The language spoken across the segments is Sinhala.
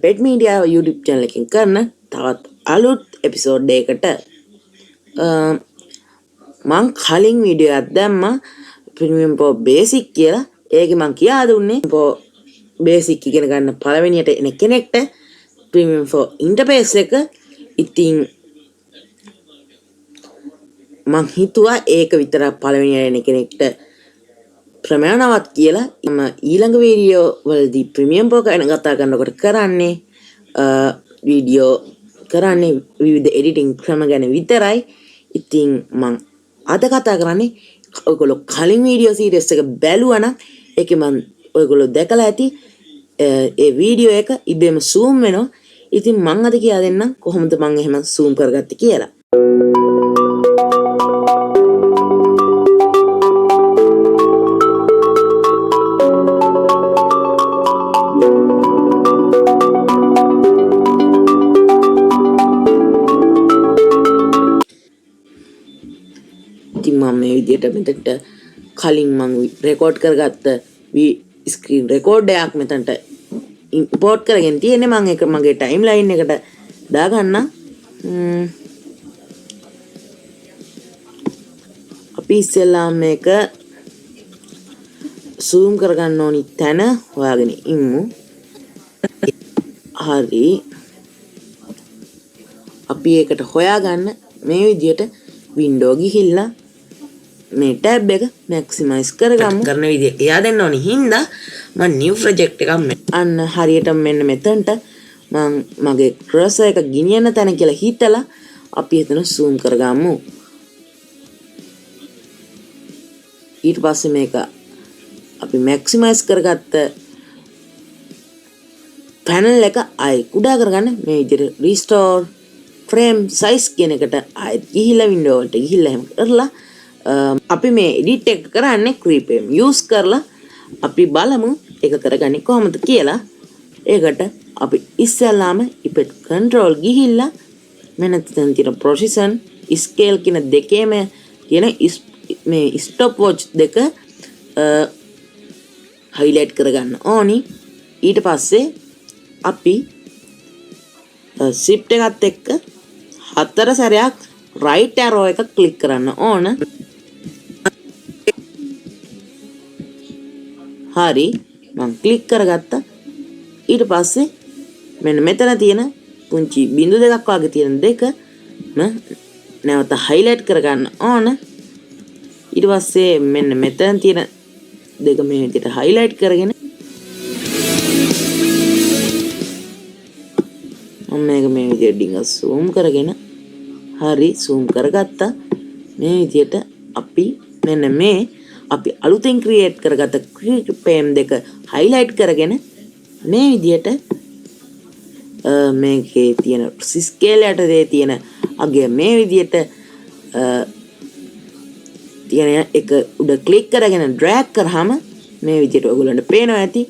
pet media YouTube channel එකකින් කරන තවත් අලුත් එපිසෝඩ් එකකට මං කලින් වීඩියෝ එකක් දැම්මා Premiere Pro Basic කියලා. ඒකේ මං කියා දුන්නේ Pro Basic ඉගෙන ගන්න පළවෙනියට එන කෙනෙක්ට Premiere Pro interface එක. ඉතින් මං හිතුවා ඒක විතරක් පළවෙනියට එන කෙනෙක්ට ප්‍රමාණවත් කියලා. මම ඊළඟ වීඩියෝ වලදී Premiere Pro ගැන කතා කරනකොට කරන්නේ වීඩියෝ කරන්නේ විවිධ එඩිටින් ක්‍රම ගැන විතරයි. ඉතින් මං අද කතා කරන්නේ ඔයගොල්ලෝ කලින් වීඩියෝ සීරීස් එක බැලුවා නම් ඒකේ මං ඔයගොල්ලෝ දැකලා ඇති ඒ වීඩියෝ එක ඉබේම zoom වෙනවා. ඉතින් මං අද කියලා දෙන්නම් කොහොමද මං එහෙම zoom කරගත්තේ කියලා. මේ විදියට මෙතනට කලින් මම රෙකෝඩ් කරගත්ත ස්ක්‍රීන් රෙකෝඩ් එකක් මෙතනට ඉම්පෝට් කරගෙන තියෙන්නේ. මම ඒක මගේ ටයිම්ලයින් එකට දාගන්න. අපි ඉස්සෙල්ලා මේක zoom කරගන්න ඕනි තැන හොයාගෙන ඉමු. හරි. අපි ඒකට හොයාගන්න මේ විදියට වින්ඩෝ ගිහිල්ලා මේ ටැබ් එක මැක්සිමයිස් කරගමු. කරන විදිය එයා දෙන්න ඕනි හින්දා මම නිව් ප්‍රොජෙක්ට් එකක් අන්න හරියට මෙන්න මෙතනට මම මගේ ක්‍රසර් එක ගෙනියන තැන කියලා හිතලා අපි එතන zoom කරගමු. ඊට පස්සේ මේක අපි මැක්සිමයිස් කරගත්ත පැනල් එක ආයි කුඩා කරගන්න මේ විදියට restore frame size කියන එකට ආයෙත් ගිහිල්ලා window වලට ගිහිල්ලා එහෙම කරලා අපි මේ edit එක කරන්නේ keyframe use කරලා. අපි බලමු ඒක කරගන්නේ කොහොමද කියලා. ඒකට අපි ඉස්සෙල්ලාම effect control ගිහිල්ලා මෙන්න තන තියෙන precision scale කියන දෙකේම තියෙන මේ stop watch දෙක highlight කරගන්න ඕනි. ඊට පස්සේ අපි shift එකත් එක්ක 4 සැරයක් right arrow එක click කරන්න ඕන. හරි මම ක්ලික් කරගත්තා. ඊට පස්සේ මෙන්න මෙතන තියෙන පුංචි බිංදු දෙකක් වගේ තියෙන දෙක නැවත highlight කරගන්න ඕන. ඊට පස්සේ මෙන්න මෙතන තියෙන දෙක මේ විදිහට highlight කරගෙන මම මේක මේ විදිහට ඩිංග zoom කරගෙන හරි zoom කරගත්තා. මේ විදිහට අපි මෙන්න මේ අපි අලුතෙන් ක්‍රියේට් කරගත්ත keyframe දෙක highlight කරගෙන මේ විදිහට මේකේ තියෙන scale යටතේ තියෙන අගය මේ විදිහට තියෙන එක උඩ ක්ලික් කරගෙන drag කරාම මේ විදිහට ඔයගොල්ලන්ට පේනවා ඇති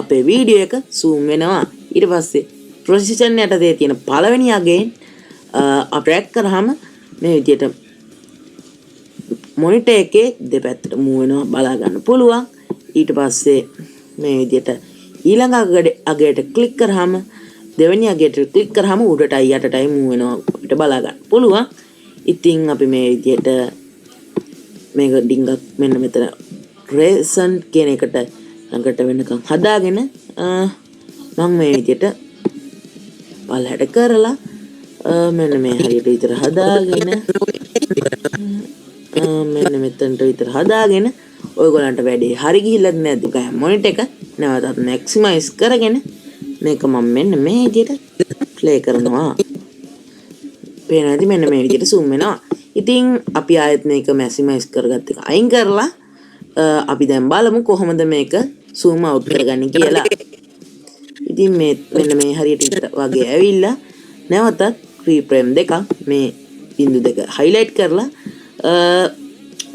අපේ වීඩියෝ එක zoom වෙනවා. ඊට පස්සේ precision යටතේ තියෙන පළවෙනි අගයෙන් drag කරාම මේ විදිහට මොනිටර් එකේ දෙපැත්තට මූව් වෙනවා බලා ගන්න පුළුවන්. ඊට පස්සේ මේ විදිහට ඊළඟ අගයට ක්ලික් කරාම දෙවෙනි අගයට ක්ලික් කරාම උඩටයි යටටයි මූව් වෙනවා අපිට බලා ගන්න පුළුවන්. ඉතින් අපි මේ විදිහට මේක ඩිංගක් මෙන්න මෙතන රේසන් කියන එකට ළඟට වෙනකන් හදාගෙන මම මේ විදිහට පල්ලහැට කරලා මෙන්න මේ හරියට විතර හදාගෙන මෙන්න මෙතනට විතර හදාගෙන ඔයගොල්ලන්ට වැඩේ හරි ගිහිල්ලාද නැද්ද ගහ මොනිටර් එක නැවතත් මැක්සිමයිස් කරගෙන මේක මම මෙන්න මේ විදිහට ප්ලේ කරනවා. පේනවාද මෙන්න මේ විදිහට zoom වෙනවා. ඉතින් අපි ආයෙත් මේක මැක්සිමයිස් කරගත්ත එක අයින් කරලා අපි දැන් බලමු කොහොමද මේක zoom out කරගන්නේ කියලා. ඉතින් මේ මෙන්න මේ හරියට විතර වගේ ඇවිල්ලා නැවතත් keyframe දෙක මේ බිංදු දෙක highlight කරලා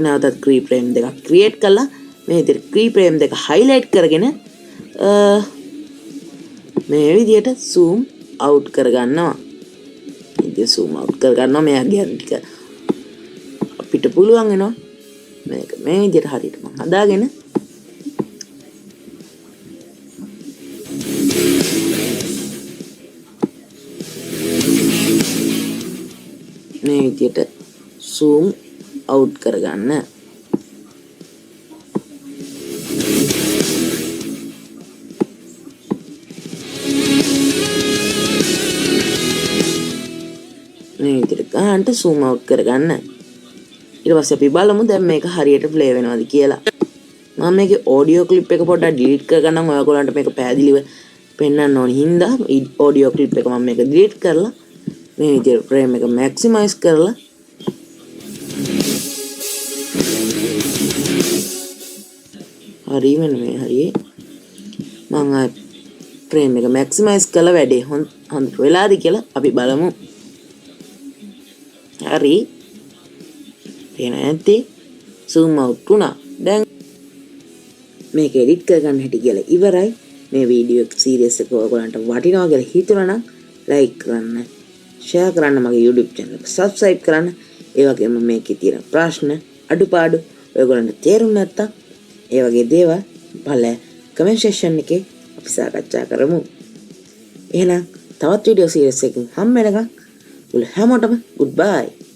නැවතත් keyframe දෙකක් create කරලා මේ විදිහට keyframe දෙක highlight කරගෙන මේ විදිහට zoom out කරගන්නවා. ඉතින් zoom out කරගන්නවා මේ අගයන් ටික අපිට පුළුවන් වෙනවා මේක මේ විදිහට හරියට මම හදාගෙන මේ විදියට zoom out කරගන්න. මේ විදියට ගන්නට zoom out කරගන්න. ඊට පස්සේ අපි බලමු දැන් මේක හරියට ප්ලේ වෙනවද කියලා. මම මේකේ ඔඩියෝ ක්ලිප් එක පොඩ්ඩක් ඩිලීට් කරගන්නම් ඔයගොල්ලන්ට මේක පැහැදිලිව පෙන්වන්න ඕන හින්දා ඔඩියෝ ක්ලිප් එක මම මේක ඩිලීට් කරලා මේ විදියට ෆ්‍රේම් එක මැක්සිමයිස් කරලා හරි වෙන මේ හරියේ මම ආ ෆ්‍රේම් එක මැක්සිමයිස් කරලා වැඩේ හොඳට වෙලාද කියලා අපි බලමු. හරි පේන නැති zoom out වුණා. දැන් මේක එඩිට් කරගන්න හැටි කියලා ඉවරයි. මේ වීඩියෝ සීරීස් එක ඔයගොල්ලන්ට වටිනවා කියලා හිතනවා නම් ලයික් කරන්න, ෂෙයා කරන්න, මගේ YouTube channel එක subscribe කරන්න. ඒ වගේම මේකේ තියෙන ප්‍රශ්න අඩුපාඩු ඔයගොල්ලන්ට තේරුම් නැත්තම් ඒ වගේ දේවල් බලලා comment section එකේ අපි සාකච්ඡා කරමු. එහෙනම් තවත් වීඩියෝ සීරීස් එකකින් හම්බ වෙනකම් හැමෝටම goodbye.